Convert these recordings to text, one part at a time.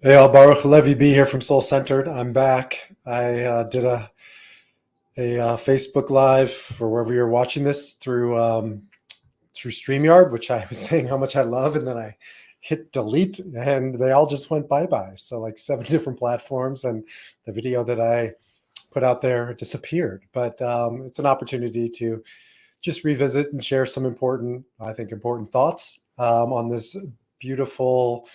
Hey, Baruch Levi B here from Soul Centered. I'm back. I did a Facebook Live for wherever you're watching this through StreamYard, which I was saying how much I love, and then I hit delete, and they all just went bye-bye. So like 7 different platforms, and the video that I put out there disappeared. But it's an opportunity to just revisit and share some I think, important thoughts on this beautiful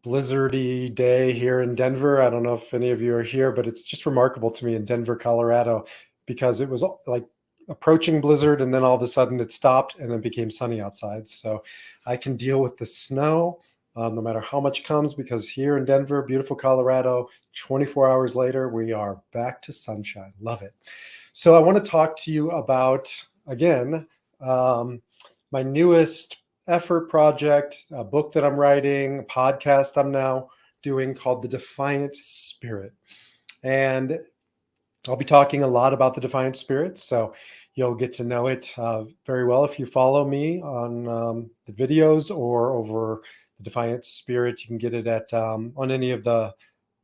blizzardy day here in Denver. I don't know if any of you are here, but it's just remarkable to me in Denver, Colorado, because it was like approaching blizzard and then all of a sudden it stopped and then became sunny outside. So I can deal with the snow no matter how much comes, because here in Denver, beautiful Colorado, 24 hours later, we are back to sunshine. Love it. So I want to talk to you about, again, my newest effort project, a book that I'm writing, a podcast I'm now doing called The Defiant Spirit. And I'll be talking a lot about the Defiant Spirit, so you'll get to know it very well if you follow me on the videos or over the Defiant Spirit. You can get it at on any of the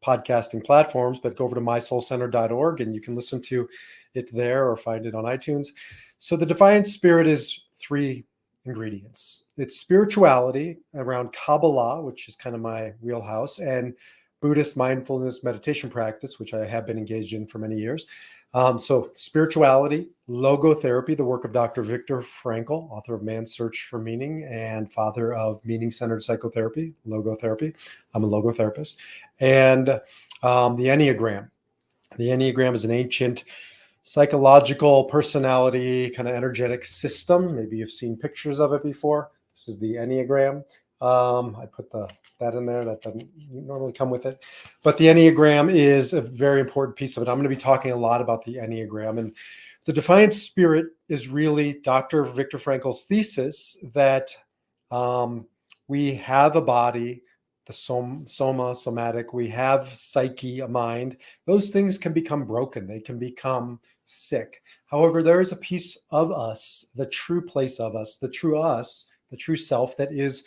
podcasting platforms, but go over to mysoulcenter.org and you can listen to it there or find it on iTunes. So the Defiant Spirit is 3 ingredients. It's spirituality around Kabbalah, which is kind of my wheelhouse, and Buddhist mindfulness meditation practice, which I have been engaged in for many years. So spirituality, logotherapy, the work of Dr. Viktor Frankl, author of Man's Search for Meaning and father of meaning-centered psychotherapy, logotherapy. I'm a logotherapist. And the Enneagram. The Enneagram is an ancient psychological personality kind of energetic system. Maybe you've seen pictures of it before. This is the Enneagram. I put that in there. That doesn't normally come with it. But the Enneagram is a very important piece of it. I'm going to be talking a lot about the Enneagram. And the Defiant Spirit is really Dr. Viktor Frankl's thesis that we have a body, the somatic, we have psyche, a mind. Those things can become broken. They can become sick. However, there is a piece of us, the true place of us, the true self that is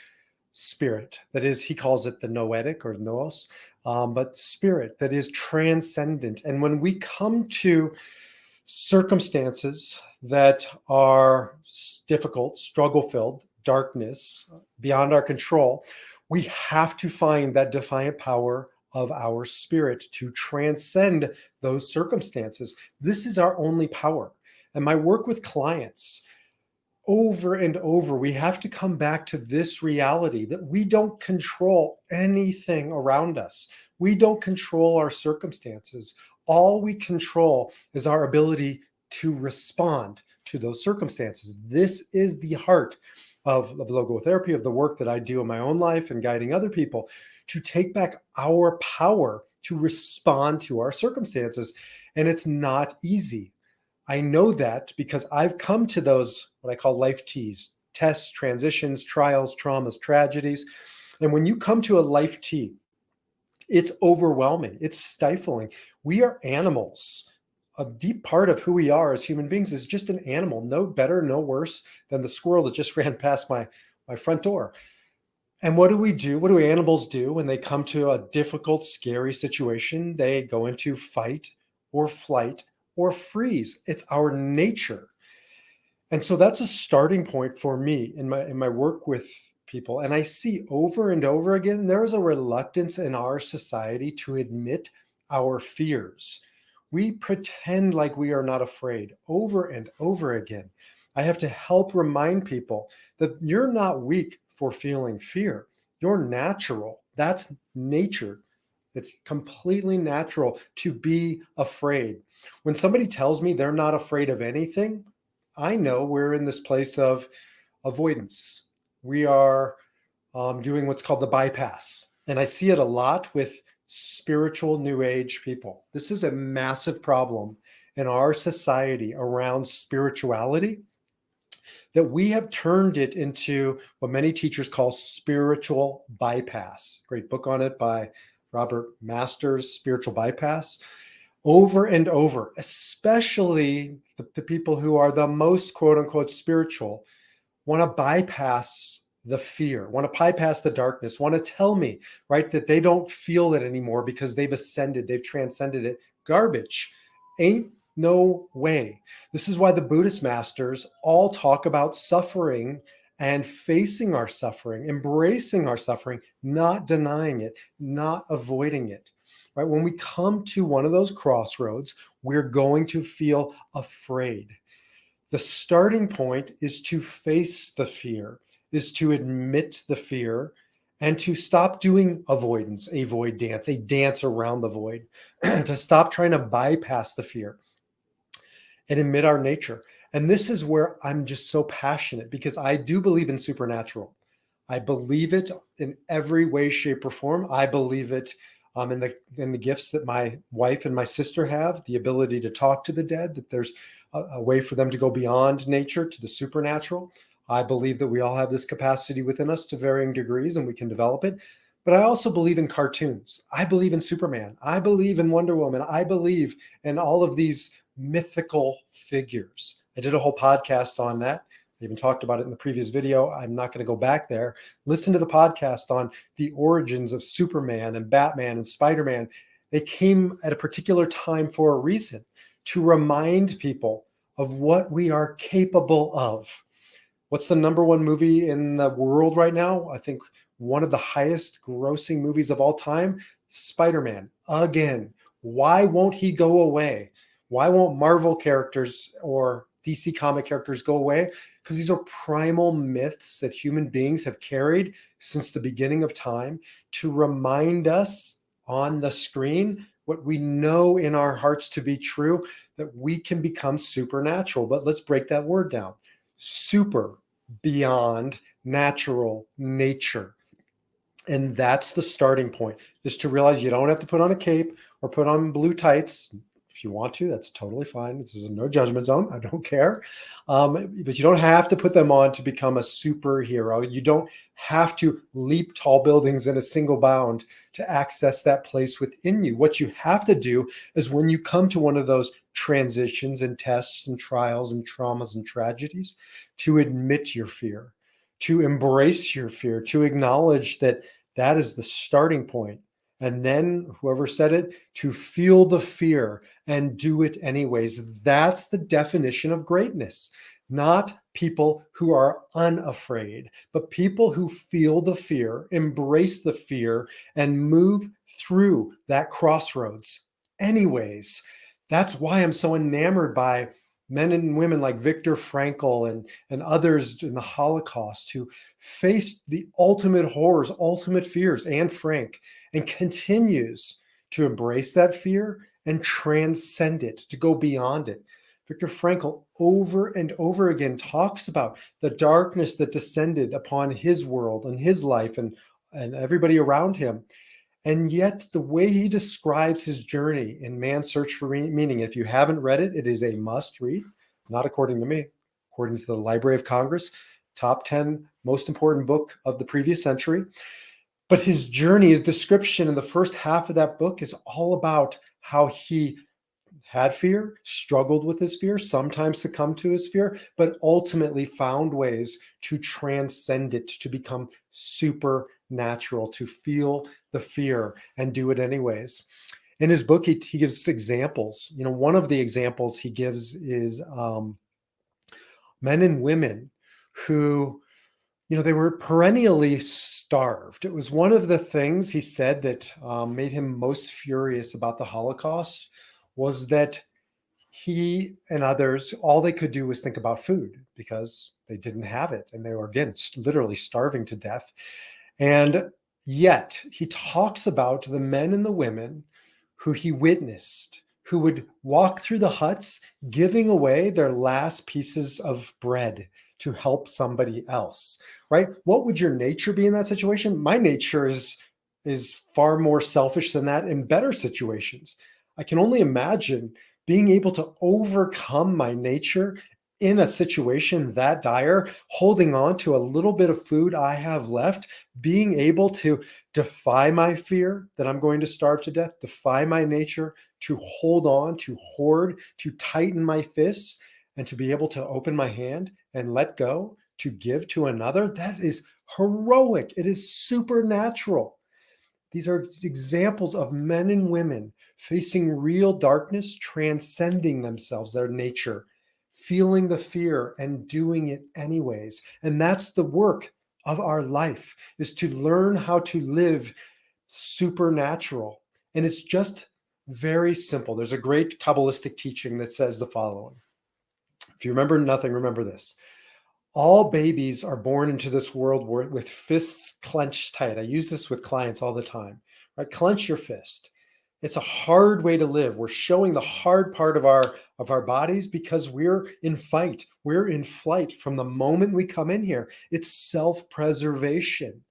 spirit. That is, he calls it the noetic or nous, but spirit that is transcendent. And when we come to circumstances that are difficult, struggle-filled, darkness, beyond our control, we have to find that defiant power of our spirit to transcend those circumstances. This is our only power. And my work with clients, over and over, we have to come back to this reality that we don't control anything around us. We don't control our circumstances. All we control is our ability to respond to those circumstances. This is the heart of logotherapy, of the work that I do in my own life and guiding other people to take back our power to respond to our circumstances. And it's not easy. I know that because I've come to those, what I call life T's, tests, transitions, trials, traumas, tragedies. And when you come to a life T, it's overwhelming. It's stifling. We are animals. A deep part of who we are as human beings is just an animal, no better, no worse than the squirrel that just ran past my front door. And what do we do? What do animals do when they come to a difficult, scary situation? They go into fight or flight or freeze. It's our nature. And so that's a starting point for me in my work with people. And I see over and over again, there is a reluctance in our society to admit our fears. We pretend like we are not afraid over and over again. I have to help remind people that you're not weak for feeling fear. You're natural. That's nature. It's completely natural to be afraid. When somebody tells me they're not afraid of anything, I know we're in this place of avoidance. We are doing what's called the bypass. And I see it a lot with spiritual New Age people. This is a massive problem in our society around spirituality, that we have turned it into what many teachers call spiritual bypass. Great book on it by Robert Masters, Spiritual Bypass. Over and over, especially the people who are the most quote unquote spiritual, want to bypass the fear, want to bypass the darkness, want to tell me, right, that they don't feel it anymore because they've ascended, they've transcended it. Garbage. Ain't no way. This is why the Buddhist masters all talk about suffering and facing our suffering, embracing our suffering, not denying it, not avoiding it. Right? When we come to one of those crossroads, we're going to feel afraid. The starting point is to face the fear, is to admit the fear, and to stop doing avoidance, a void dance, a dance around the void, to stop trying to bypass the fear and admit our nature. And this is where I'm just so passionate, because I do believe in supernatural. I believe it in every way, shape, or form. I believe it in the gifts that my wife and my sister have, the ability to talk to the dead, that there's a way for them to go beyond nature to the supernatural. I believe that we all have this capacity within us to varying degrees, and we can develop it. But I also believe in cartoons. I believe in Superman. I believe in Wonder Woman. I believe in all of these mythical figures. I did a whole podcast on that. I even talked about it in the previous video. I'm not going to go back there. Listen to the podcast on the origins of Superman and Batman and Spider-Man. They came at a particular time for a reason, to remind people of what we are capable of. What's the number one movie in the world right now? I think one of the highest grossing movies of all time, Spider-Man. Again, why won't he go away? Why won't Marvel characters or DC comic characters go away? Because these are primal myths that human beings have carried since the beginning of time to remind us on the screen what we know in our hearts to be true, that we can become supernatural. But let's break that word down. Super, beyond, natural, nature. And that's the starting point, is to realize you don't have to put on a cape or put on blue tights. If you want to, that's totally fine. This is a no judgment zone. I don't care. But you don't have to put them on to become a superhero. You don't have to leap tall buildings in a single bound to access that place within you. What you have to do is, when you come to one of those transitions and tests and trials and traumas and tragedies, to admit your fear, to embrace your fear, to acknowledge that that is the starting point. And then, whoever said it, to feel the fear and do it anyways. That's the definition of greatness. Not people who are unafraid, but people who feel the fear, embrace the fear, and move through that crossroads anyways. That's why I'm so enamored by men and women like Viktor Frankl and others in the Holocaust, who faced the ultimate horrors, ultimate fears, Anne Frank, and continues to embrace that fear and transcend it, to go beyond it. Viktor Frankl over and over again talks about the darkness that descended upon his world and his life and everybody around him. And yet the way he describes his journey in Man's Search for Meaning, if you haven't read it, it is a must read, not according to me, according to the Library of Congress, top 10 most important book of the previous century. But his journey, his description in the first half of that book is all about how he had fear, struggled with his fear, sometimes succumbed to his fear, but ultimately found ways to transcend it, to become supernatural, to feel the fear and do it anyways. In his book, he gives examples. One of the examples he gives is men and women who, they were perennially starved. It was one of the things he said that made him most furious about the Holocaust, was that he and others, all they could do was think about food, because they didn't have it. And they were, again, literally starving to death. And yet he talks about the men and the women who he witnessed, who would walk through the huts, giving away their last pieces of bread to help somebody else, right? What would your nature be in that situation? My nature is far more selfish than that in better situations. I can only imagine being able to overcome my nature in a situation that dire, holding on to a little bit of food I have left, being able to defy my fear that I'm going to starve to death, defy my nature, to hold on, to hoard, to tighten my fists, and to be able to open my hand and let go, to give to another. That is heroic. It is supernatural. These are examples of men and women facing real darkness, transcending themselves, their nature, feeling the fear and doing it anyways. And that's the work of our life, is to learn how to live supernatural. And it's just very simple. There's a great Kabbalistic teaching that says the following. If you remember nothing, remember this. All babies are born into this world with fists clenched tight. I use this with clients all the time, right? Clench your fist. It's a hard way to live. We're showing the hard part of our bodies because we're in fight. We're in flight from the moment we come in here. It's self-preservation.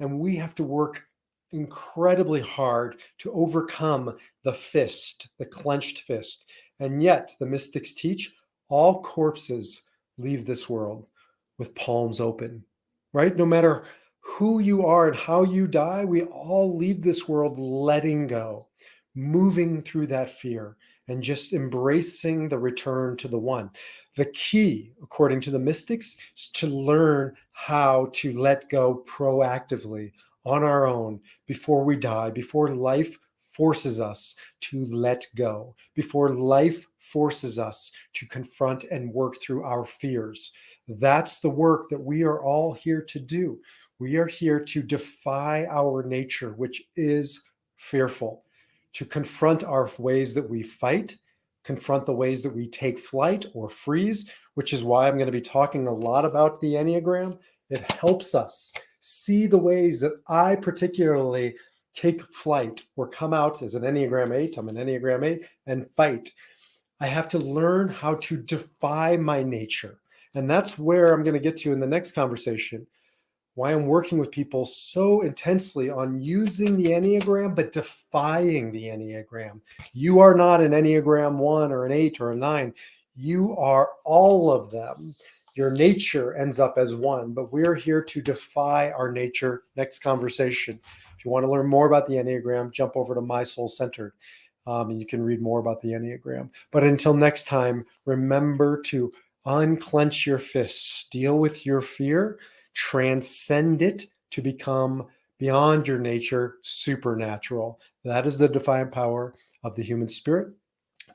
And we have to work incredibly hard to overcome the fist, the clenched fist. And yet the mystics teach all corpses leave this world with palms open, right? No matter who you are and how you die, we all leave this world letting go, moving through that fear and just embracing the return to the one. The key, according to the mystics, is to learn how to let go proactively on our own before we die, before life forces us to let go, before life forces us to confront and work through our fears. That's the work that we are all here to do. We are here to defy our nature, which is fearful, to confront our ways that we fight, confront the ways that we take flight or freeze, which is why I'm going to be talking a lot about the Enneagram. It helps us see the ways that I particularly take flight or come out as an Enneagram 8. I'm an Enneagram 8 and fight. I have to learn how to defy my nature. And that's where I'm going to get to in the next conversation, why I'm working with people so intensely on using the Enneagram, but defying the Enneagram. You are not an Enneagram 1 or an 8 or a 9. You are all of them. Your nature ends up as one, but we're here to defy our nature. Next conversation. If you want to learn more about the Enneagram, jump over to My Soul Centered. And you can read more about the Enneagram. But until next time, remember to unclench your fists, deal with your fear, transcend it to become beyond your nature, supernatural. That is the defiant power of the human spirit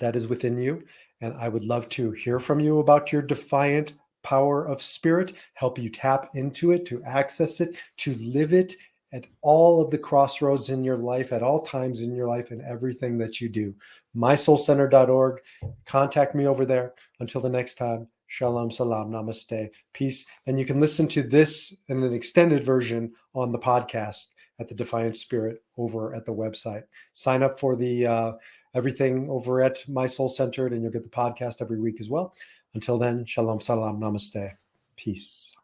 that is within you. And I would love to hear from you about your defiant power of spirit, help you tap into it, to access it, to live it at all of the crossroads in your life, at all times in your life, and everything that you do. mysoulcenter.org. Contact me over there. Until the next time, shalom, salam, namaste, peace. And you can listen to this in an extended version on the podcast at the Defiant Spirit over at the website. Sign up for the everything over at My Soul Centered, and you'll get the podcast every week as well. Until then, shalom, salam, namaste, peace.